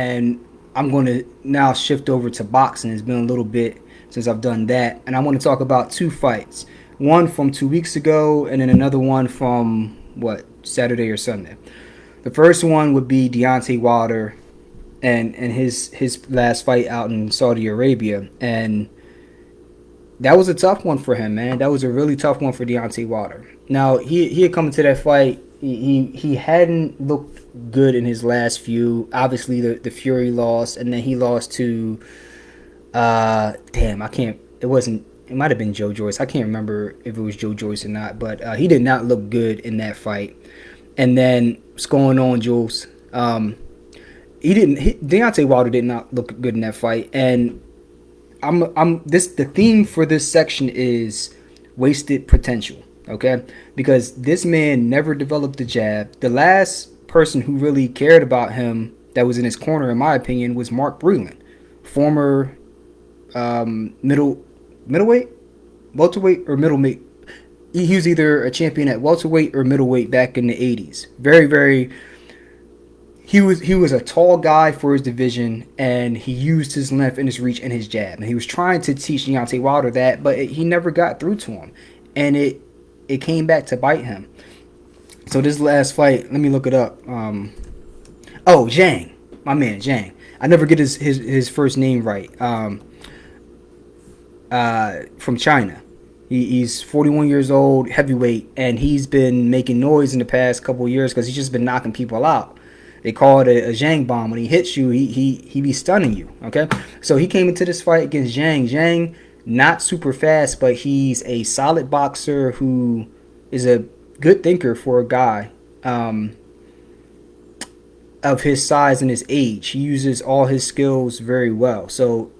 and I'm going to now shift over to boxing. It's been a little bit since I've done that, and I want to talk about two fights. One from 2 weeks ago, and then another one from Saturday or Sunday. The first one would be Deontay Wilder and his last fight out in Saudi Arabia, and that was a tough one for him, man. That was a really tough one for Deontay Wilder. Now he had come into that fight. He hadn't looked good in his last few. Obviously, the Fury loss, and then he lost to I can't. It wasn't. It might have been Joe Joyce. I can't remember if it was Joe Joyce or not. But he did not look good in that fight. And then what's going on, Jules? Deontay Wilder did not look good in that fight. And the theme for this section is wasted potential. Okay, because this man never developed the jab. The last person who really cared about him that was in his corner, in my opinion, was Mark Breland, former middleweight, welterweight, or middleweight. He was either a champion at welterweight or middleweight back in the 80s. Very, very. He was a tall guy for his division, and he used his length and his reach and his jab. And he was trying to teach Deontay Wilder that, but he never got through to him, and it came back to bite him. So this last fight, let me look it up. Zhang, my man Zhang. I never get his first name right. From China. He's 41 years old, heavyweight, and he's been making noise in the past couple of years because he's just been knocking people out. They call it a Zhang bomb. When he hits you, he be stunning you. Okay, so he came into this fight against Zhang. Zhang, not super fast, but he's a solid boxer who is a good thinker for a guy of his size and his age. He uses all his skills very well. So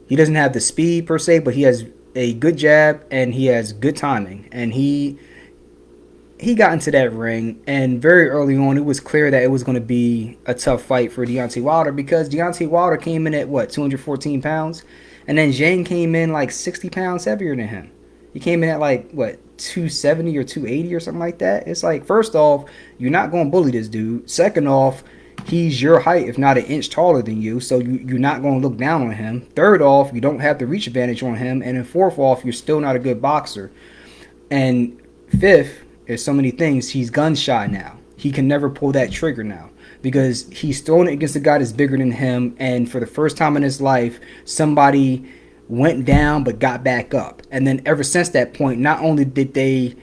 he doesn't have the speed per se, but he has a good jab and he has good timing. And he got into that ring, and very early on, it was clear that it was going to be a tough fight for Deontay Wilder because Deontay Wilder came in at 214 pounds, and then Zhang came in like 60 pounds heavier than him. He came in at 270 or 280 or something like that. It's like, first off, you're not going to bully this dude. Second off, he's your height, if not an inch taller than you, so you're not going to look down on him. Third off, you don't have the reach advantage on him. And then fourth off, you're still not a good boxer. And fifth, there's so many things, he's gun shy now. He can never pull that trigger now because he's throwing it against a guy that's bigger than him, and for the first time in his life, somebody went down but got back up. And then ever since that point, not only did they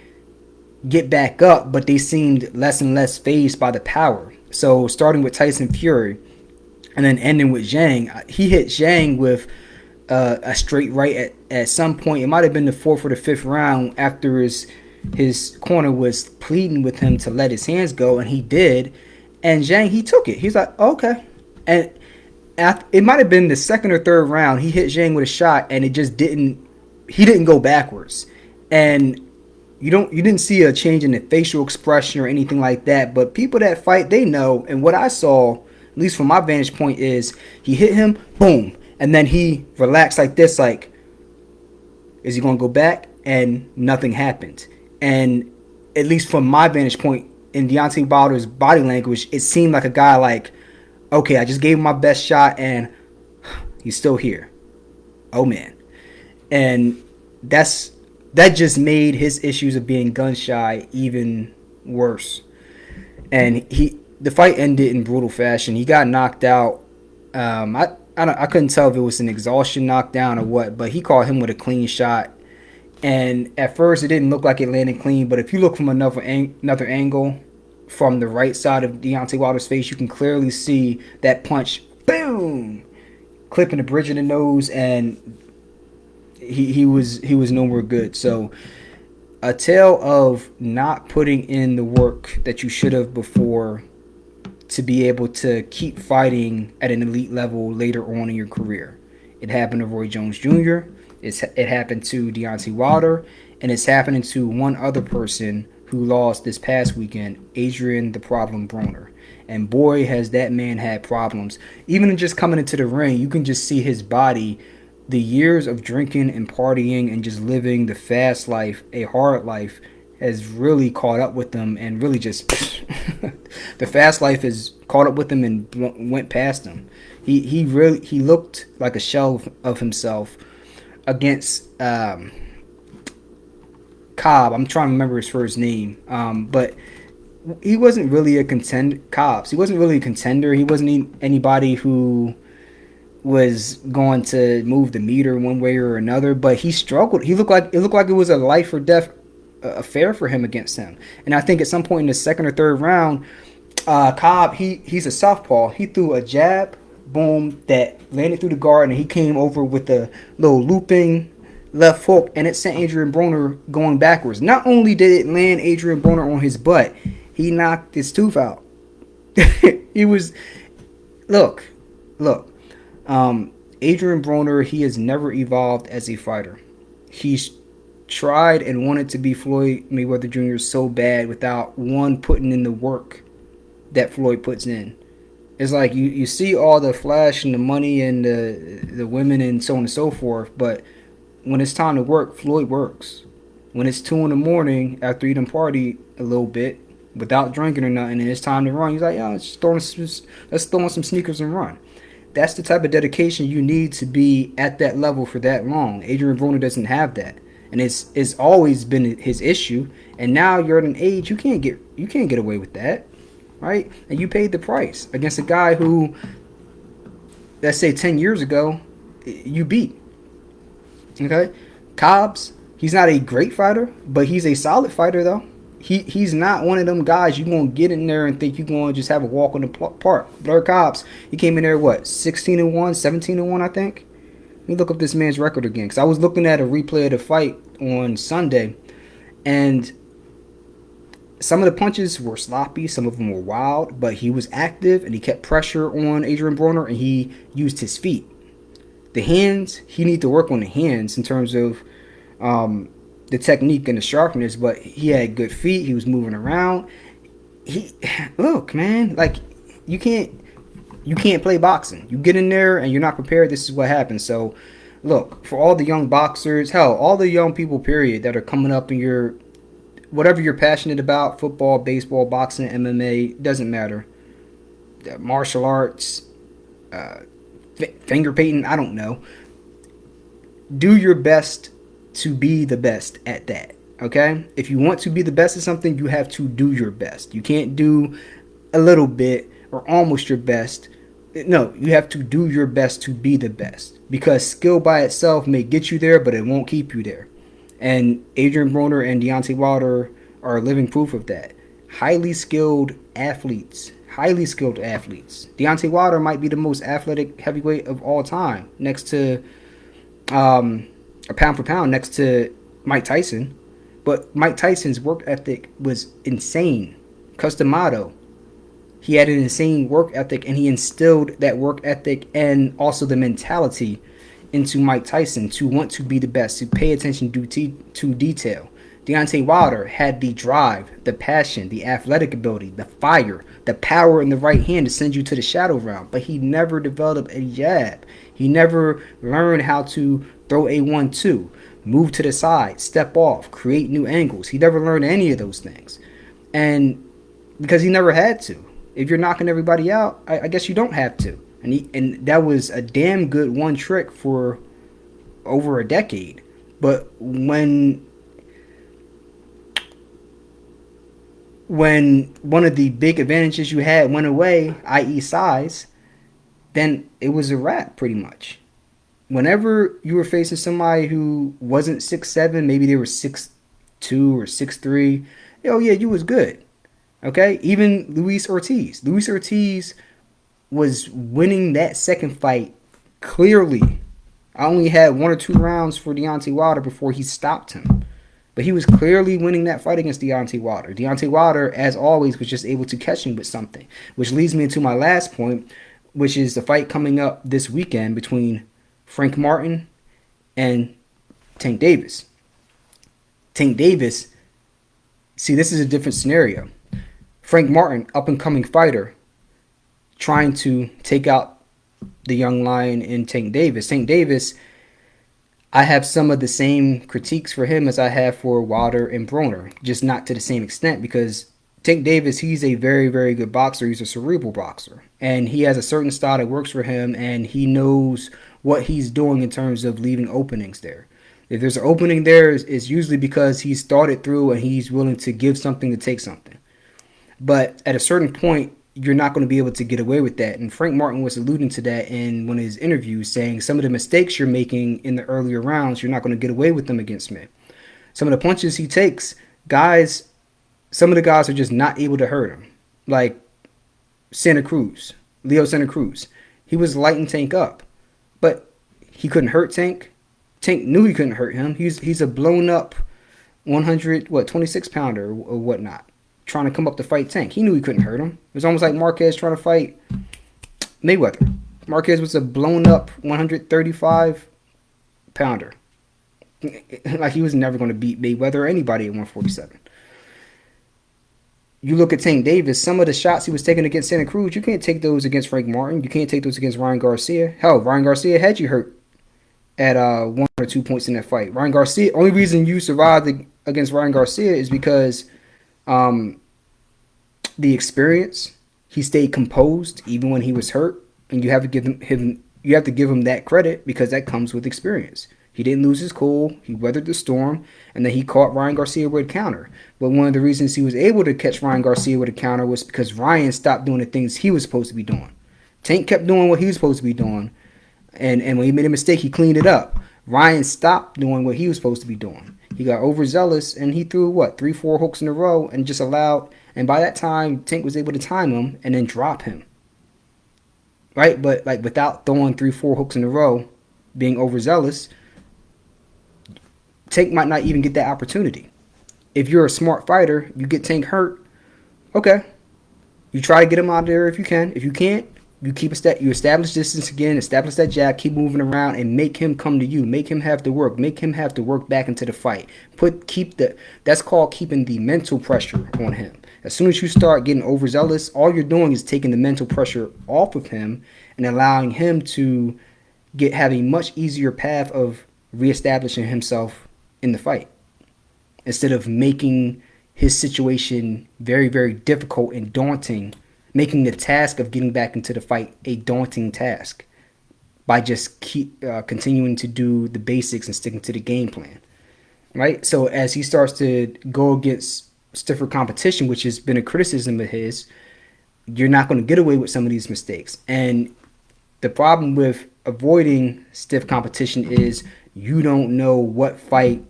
get back up, but they seemed less and less fazed by the power. So starting with Tyson Fury and then ending with Zhang, he hit Zhang with a straight right at some point. It might have been the fourth or the fifth round after his corner was pleading with him to let his hands go, and he did. And Zhang, he took it. He's like, okay. And it might have been the second or third round. He hit Zhang with a shot, and it just didn't. He didn't go backwards, and you didn't see a change in the facial expression or anything like that. But people that fight, they know. And what I saw, at least from my vantage point, is he hit him, boom, and then he relaxed like this, like, is he gonna go back? And nothing happened. And at least from my vantage point, in Deontay Wilder's body language, it seemed like a guy like, okay, I just gave him my best shot and he's still here. Oh, man. And that just made his issues of being gun shy even worse. And the fight ended in brutal fashion. He got knocked out. I couldn't tell if it was an exhaustion knockdown or what, but he caught him with a clean shot. And at first, it didn't look like it landed clean. But if you look from another angle, from the right side of Deontay Wilder's face, you can clearly see that punch, boom, clipping the bridge of the nose, and he was nowhere good. So a tale of not putting in the work that you should have before to be able to keep fighting at an elite level later on in your career. It happened to Roy Jones Jr., it happened to Deontay Wilder, and it's happening to one other person who lost this past weekend, Adrien the Problem Broner. And boy, has that man had problems. Even in just coming into the ring, you can just see his body, the years of drinking and partying and just living the fast life, a hard life, has really caught up with him and really just the fast life has caught up with him and went past him. He looked like a shell of himself against Cobb. I'm trying to remember his first name, but he wasn't really a contender. Cobbs. He wasn't really a contender. He wasn't anybody who was going to move the meter one way or another. But he struggled. He looked like it was a life or death affair for him against him. And I think at some point in the second or third round, Cobb he's a southpaw. He threw a jab, boom, that landed through the guard, and he came over with a little looping left hook, and it sent Adrien Broner going backwards. Not only did it land Adrien Broner on his butt, he knocked his tooth out. He was look. Adrien Broner, he has never evolved as a fighter. He's tried and wanted to be Floyd Mayweather Jr. so bad without one putting in the work that Floyd puts in. It's like you see all the flash and the money and the women and so on and so forth, but when it's time to work, Floyd works. When it's 2 a.m. after eating party a little bit without drinking or nothing, and it's time to run, he's like, let's throw on some sneakers and run. That's the type of dedication you need to be at that level for that long. Adrien Broner doesn't have that, and it's always been his issue. And now you're at an age you can't get away with that, right? And you paid the price against a guy who, let's say 10 years ago, you beat. Okay, Cobbs, he's not a great fighter, but he's a solid fighter though. He's not one of them guys you're going to get in there and think you're going to just have a walk in the park. Blair Cobbs, he came in there, 16-1, 17-1, I think? Let me look up this man's record again, because I was looking at a replay of the fight on Sunday, and some of the punches were sloppy, some of them were wild, but he was active, and he kept pressure on Adrien Broner, and he used his feet. The hands, he needs to work on the hands in terms of the technique and the sharpness, but he had good feet. He was moving around. Look, man, like you can't play boxing. You get in there and you're not prepared. This is what happens. So, look, for all the young boxers, hell, all the young people, period, that are coming up in your whatever you're passionate about, football, baseball, boxing, MMA, doesn't matter. Martial arts, finger painting, I don't know. Do your best to be the best at that, okay? If you want to be the best at something, you have to do your best. You can't do a little bit or almost your best. No, you have to do your best to be the best, because skill by itself may get you there, but it won't keep you there. And Adrien Broner and Deontay Wilder are living proof of that. Highly skilled athletes. Deontay Wilder might be the most athletic heavyweight of all time, next to pound for pound, next to Mike Tyson. But Mike Tyson's work ethic was insane. Customado. He had an insane work ethic, and he instilled that work ethic and also the mentality into Mike Tyson to want to be the best, to pay attention to detail. Deontay Wilder had the drive, the passion, the athletic ability, the fire, the power in the right hand to send you to the shadow realm. But he never developed a jab. He never learned how to throw a 1-2, move to the side, step off, create new angles. He never learned any of those things. And because he never had to. If you're knocking everybody out, I guess you don't have to. And that was a damn good one trick for over a decade. But when one of the big advantages you had went away, i.e. size, then it was a wrap pretty much. Whenever you were facing somebody who wasn't 6'7", maybe they were 6'2" or 6'3", oh yeah, you was good. Okay? Even Luis Ortiz. Luis Ortiz was winning that second fight clearly. I only had 1 or 2 rounds for Deontay Wilder before he stopped him. But he was clearly winning that fight against Deontay Wilder. Deontay Wilder, as always, was just able to catch him with something. Which leads me into my last point, which is the fight coming up this weekend between Frank Martin and Tank Davis. Tank Davis, see, this is a different scenario. Frank Martin, up-and-coming fighter, trying to take out the young lion in Tank Davis. Tank Davis, I have some of the same critiques for him as I have for Wilder and Broner, just not to the same extent because Tank Davis, he's a very, very good boxer. He's a cerebral boxer. And he has a certain style that works for him, and he knows what he's doing in terms of leaving openings there. If there's an opening there, it's usually because he's thought it through and he's willing to give something to take something. But at a certain point, you're not going to be able to get away with that. And Frank Martin was alluding to that in one of his interviews, saying some of the mistakes you're making in the earlier rounds, you're not going to get away with them against me. Some of the punches he takes, guys, some of the guys are just not able to hurt him. Like Leo Santa Cruz. He was lighting Tank up, but he couldn't hurt Tank. Tank knew he couldn't hurt him. He's a blown up 26 pounder or whatnot, trying to come up to fight Tank. He knew he couldn't hurt him. It was almost like Marquez trying to fight Mayweather. Marquez was a blown up 135 pounder. Like he was never going to beat Mayweather or anybody at 147. You look at Tank Davis, some of the shots he was taking against Santa Cruz, you can't take those against Frank Martin. You can't take those against Ryan Garcia. Hell, Ryan Garcia had you hurt at 1 or 2 points in that fight. Ryan Garcia, only reason you survived against Ryan Garcia is because the experience. He stayed composed even when he was hurt, and you have to give him that credit because that comes with experience. He didn't lose his cool. He weathered the storm, and then he caught Ryan Garcia with a counter. But one of the reasons he was able to catch Ryan Garcia with a counter was because Ryan stopped doing the things he was supposed to be doing. Tank kept doing what he was supposed to be doing, and when he made a mistake, he cleaned it up. Ryan stopped doing what he was supposed to be doing. He got overzealous, and he threw, 3-4 hooks in a row and just allowed, and by that time, Tank was able to time him and then drop him. Right? But without throwing 3-4 hooks in a row, being overzealous, Tank might not even get that opportunity. If you're a smart fighter, you get Tank hurt, okay. You try to get him out of there if you can. If you can't, you establish distance again, establish that jab, keep moving around, and make him come to you. Make him have to work. Make him have to work back into the fight. That's called keeping the mental pressure on him. As soon as you start getting overzealous, all you're doing is taking the mental pressure off of him and allowing him to have a much easier path of reestablishing himself in the fight, instead of making his situation very, very difficult and daunting, making the task of getting back into the fight a daunting task by just continuing to do the basics and sticking to the game plan, right? So as he starts to go against stiffer competition, which has been a criticism of his, you're not going to get away with some of these mistakes. And the problem with avoiding stiff competition is you don't know what fight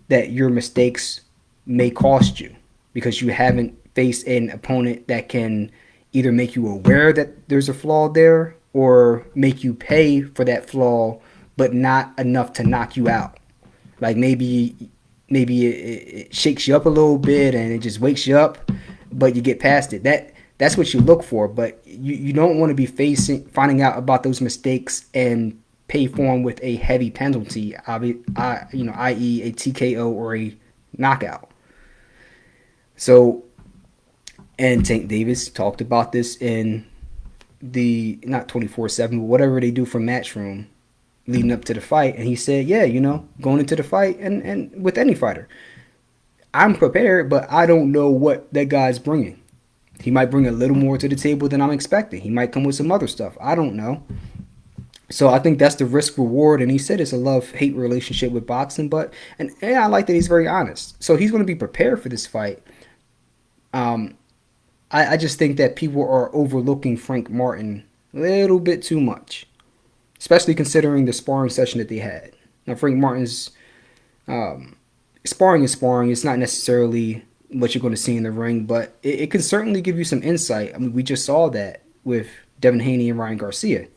that your mistakes may cost you, because you haven't faced an opponent that can either make you aware that there's a flaw there or make you pay for that flaw, but not enough to knock you out. Like maybe it shakes you up a little bit and it just wakes you up, but you get past it. That's what you look for, but you don't want to be finding out about those mistakes and pay for them with a heavy penalty, i.e. a TKO or a knockout. So, and Tank Davis talked about this in the, not 24/7, but whatever they do for Matchroom leading up to the fight. And he said, yeah, going into the fight and with any fighter, I'm prepared, but I don't know what that guy's bringing. He might bring a little more to the table than I'm expecting. He might come with some other stuff. I don't know. So I think that's the risk reward. And he said it's a love-hate relationship with boxing. And I like that he's very honest. So he's going to be prepared for this fight. I just think that people are overlooking Frank Martin a little bit too much, especially considering the sparring session that they had. Now, Frank Martin's sparring is sparring. It's not necessarily what you're going to see in the ring, but it can certainly give you some insight. I mean, we just saw that with Devin Haney and Ryan Garcia.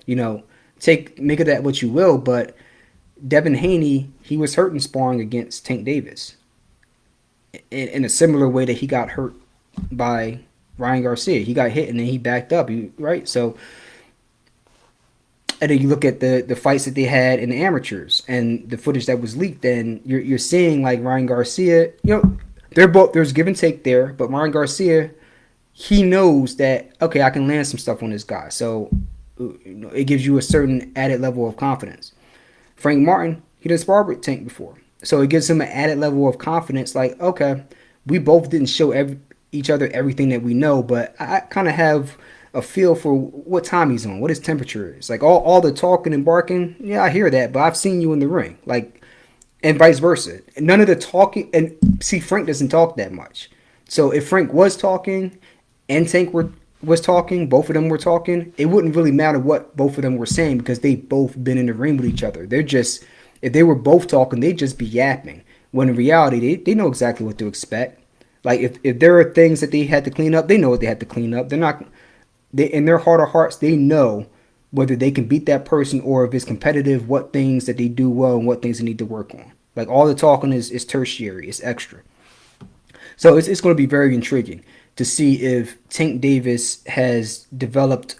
Make of that what you will, but Devin Haney, he was hurt in sparring against Tank Davis in a similar way that he got hurt by Ryan Garcia. He got hit and then he backed up, right? So, and then you look at the fights that they had in the amateurs and the footage that was leaked, and you're seeing like Ryan Garcia, they're both, there's give and take there, but Ryan Garcia, he knows that, okay, I can land some stuff on this guy. So it gives you a certain added level of confidence. Frank Martin, He done sparred with Tank before. So it gives him an added level of confidence. Like, okay, we both didn't show each other everything that we know, but I kind of have a feel for what time he's on, what his temperature is. Like all the talking and barking, yeah, I hear that, but I've seen you in the ring. Like, and vice versa. None of the talking, and see, Frank doesn't talk that much. So if Frank was talking and Tank was talking, both of them were talking, it wouldn't really matter what both of them were saying because they've both been in the ring with each other. They're just, if they were both talking, they'd just be yapping. When in reality, they know exactly what to expect. Like if there are things that they had to clean up, they know what they had to clean up. They're not, in their heart of hearts, they know whether they can beat that person or if it's competitive, what things that they do well and what things they need to work on. Like all the talking is tertiary, it's extra. So it's going to be very intriguing to see if Tank Davis has developed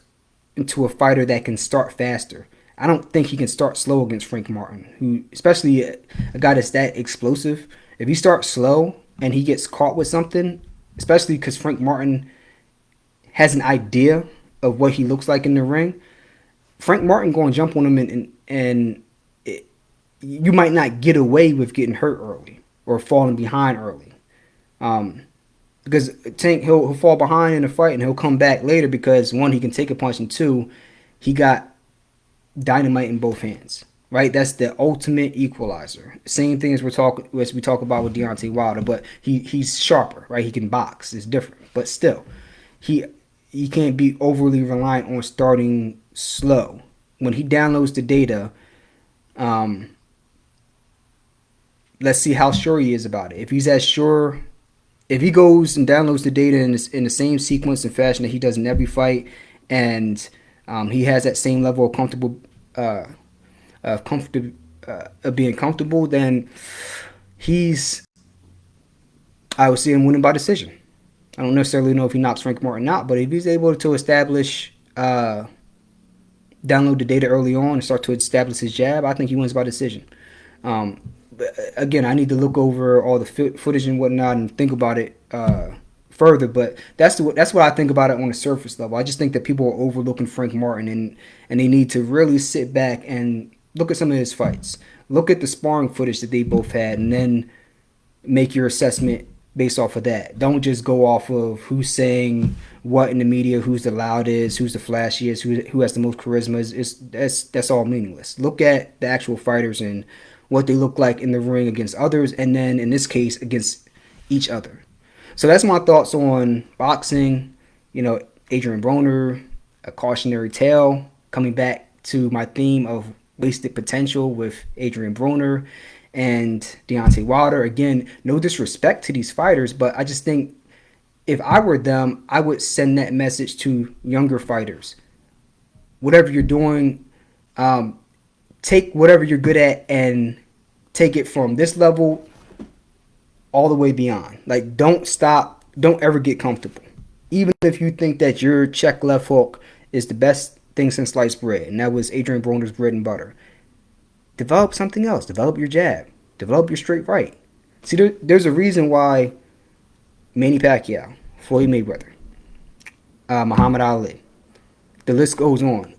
into a fighter that can start faster. I don't think he can start slow against Frank Martin, who, especially a guy that's that explosive. If he starts slow and he gets caught with something, especially because Frank Martin has an idea of what he looks like in the ring, Frank Martin going to jump on him and you might not get away with getting hurt early or falling behind early. Because Tank, he'll fall behind in a fight and he'll come back later because, one, he can take a punch, and two, he got dynamite in both hands. Right? That's the ultimate equalizer. Same thing as we talk about with Deontay Wilder, but he's sharper, right? He can box. It's different. But still, he can't be overly reliant on starting slow. When he downloads the data, let's see how sure he is about it. If he's as sure, if he goes and downloads the data in the same sequence and fashion that he does in every fight, and he has that same level of being comfortable, then I would see him winning by decision. I don't necessarily know if he knocks Frank Martin out, but if he's able to establish, download the data early on and start to establish his jab, I think he wins by decision. But again, I need to look over all the footage and whatnot and think about it further. But that's what I think about it on the surface level. I just think that people are overlooking Frank Martin, and they need to really sit back and look at some of his fights. Look at the sparring footage that they both had, and then make your assessment based off of that. Don't just go off of who's saying what in the media, who's the loudest, who's the flashiest, who has the most charisma. That's all meaningless. Look at the actual fighters and what they look like in the ring against others, and then in this case against each other. So that's my thoughts on boxing. Adrien Broner, A Cautionary Tale, coming back to my theme of wasted potential with Adrien Broner and Deontay Wilder. Again, no disrespect to these fighters, but I just think if I were them, I would send that message to younger fighters. Whatever you're doing, take whatever you're good at and take it from this level all the way beyond. Like, don't stop. Don't ever get comfortable. Even if you think that your check left hook is the best thing since sliced bread, and that was Adrien Broner's bread and butter, develop something else. Develop your jab. Develop your straight right. See, there's a reason why Manny Pacquiao, Floyd Mayweather, Muhammad Ali, the list goes on,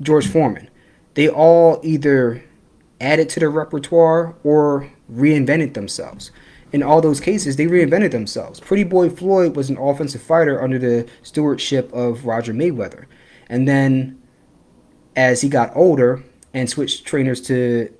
George Foreman, they all either added to their repertoire or reinvented themselves. In all those cases, they reinvented themselves. Pretty Boy Floyd was an offensive fighter under the stewardship of Roger Mayweather. And then as he got older and switched trainers to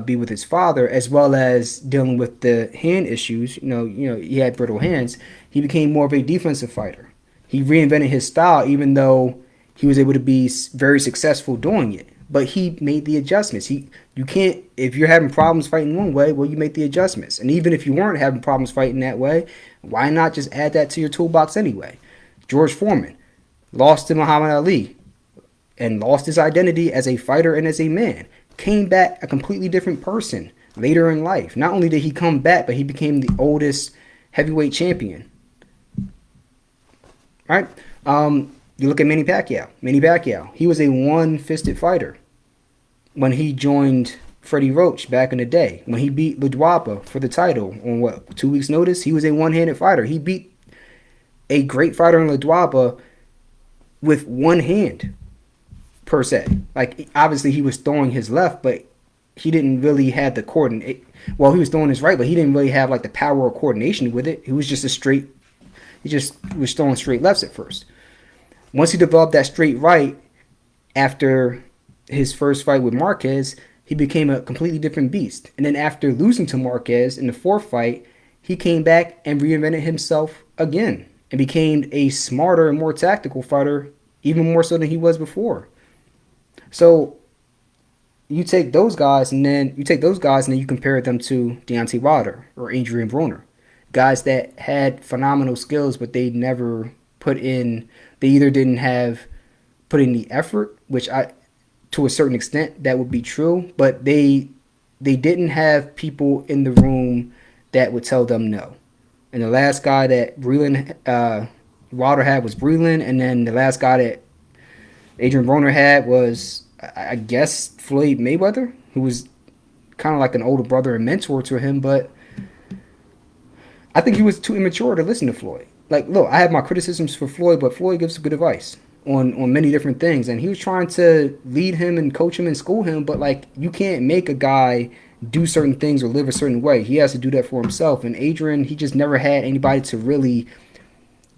be with his father, as well as dealing with the hand issues, he had brittle hands, he became more of a defensive fighter. He reinvented his style, even though he was able to be very successful doing it. But he made the adjustments. You can't, if you're having problems fighting one way, well, you make the adjustments. And even if you weren't having problems fighting that way, why not just add that to your toolbox anyway? George Foreman lost to Muhammad Ali and lost his identity as a fighter and as a man. Came back a completely different person later in life. Not only did he come back, but he became the oldest heavyweight champion. Right? You look at Manny Pacquiao. Manny Pacquiao, he was a one-fisted fighter when he joined Freddie Roach back in the day. When he beat Ledwaba for the title on 2 weeks' notice, he was a one-handed fighter. He beat a great fighter in Ledwaba with one hand, per se. Like, obviously he was throwing his left, but he didn't really have the coordinate. Well, he was throwing his right, but he didn't really have like the power or coordination with it. He was just a straight. He just was throwing straight lefts at first. Once he developed that straight right after his first fight with Marquez, he became a completely different beast. And then after losing to Marquez in the fourth fight, he came back and reinvented himself again and became a smarter and more tactical fighter, even more so than he was before. So you take those guys and then you compare them to Deontay Wilder or Adrien Broner, guys that had phenomenal skills, but they never put in. They either didn't have put in the effort, which to a certain extent, that would be true, but they didn't have people in the room that would tell them no. And the last guy that Wilder had was Breland, and then the last guy that Adrien Broner had was, I guess, Floyd Mayweather, who was kind of like an older brother and mentor to him, but I think he was too immature to listen to Floyd. Like, look, I have my criticisms for Floyd, but Floyd gives good advice on many different things, and he was trying to lead him and coach him and school him, but like, you can't make a guy do certain things or live a certain way. He has to do that for himself. And Adrian, he just never had anybody to really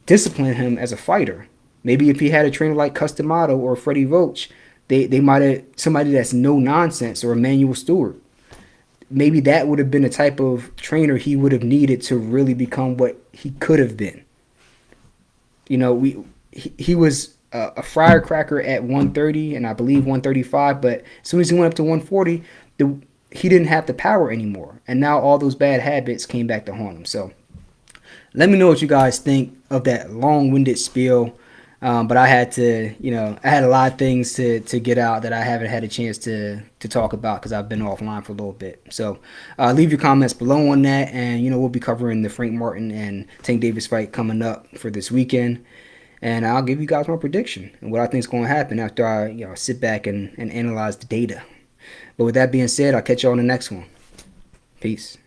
discipline him as a fighter. Maybe if he had a trainer like Customato or Freddie Roach, they might have somebody that's no nonsense, or Emmanuel Stewart. Maybe that would have been the type of trainer he would have needed to really become what he could have been. You know, he was a firecracker at 130 and I believe 135, but as soon as he went up to 140, he didn't have the power anymore. And now all those bad habits came back to haunt him. So let me know what you guys think of that long-winded spiel. But I had to, I had a lot of things to get out that I haven't had a chance to talk about because I've been offline for a little bit. So leave your comments below on that. And, we'll be covering the Frank Martin and Tank Davis fight coming up for this weekend. And I'll give you guys my prediction and what I think is going to happen after I sit back and analyze the data. But with that being said, I'll catch you on the next one. Peace.